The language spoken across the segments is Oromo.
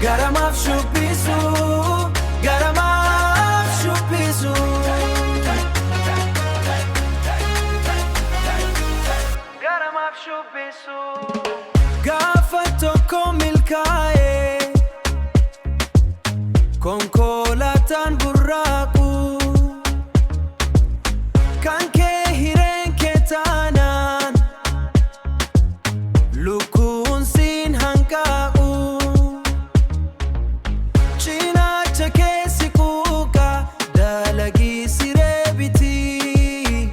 garamaaf shubbisu, garamaaf shubbisu. Garamaaf shubbisu. Gaafa tokko milkaa'e konkolaataan burraaqu kan kee hireen kee taanaan lukkuun siin hanqaaqu cinaacha keessi quuqa dalagii siree bitii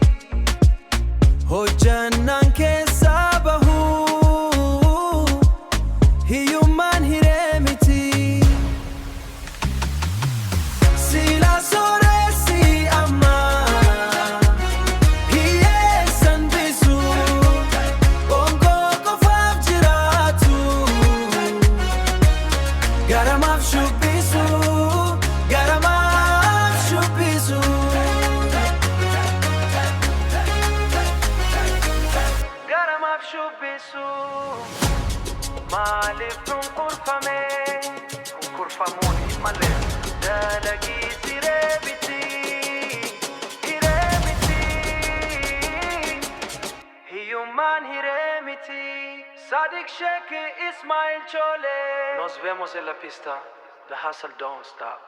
hojjannaan keessaa bahuu hiyyummaan hiree miti. Sila sooressi amma hiyyeessan bisu ongoo qofaaf jiraatu garamaaf shubbisu, garamaaf shubbisu. Garamaaf shubbisu. Maaliif kunkurfame kunkurfamuun hin malle dalagii siree bitii hiree miti hiyyummaan hiree miti. Sadiq Sheikh, Ismail Chole. Nos vemos en la pista. The hustle don't stop.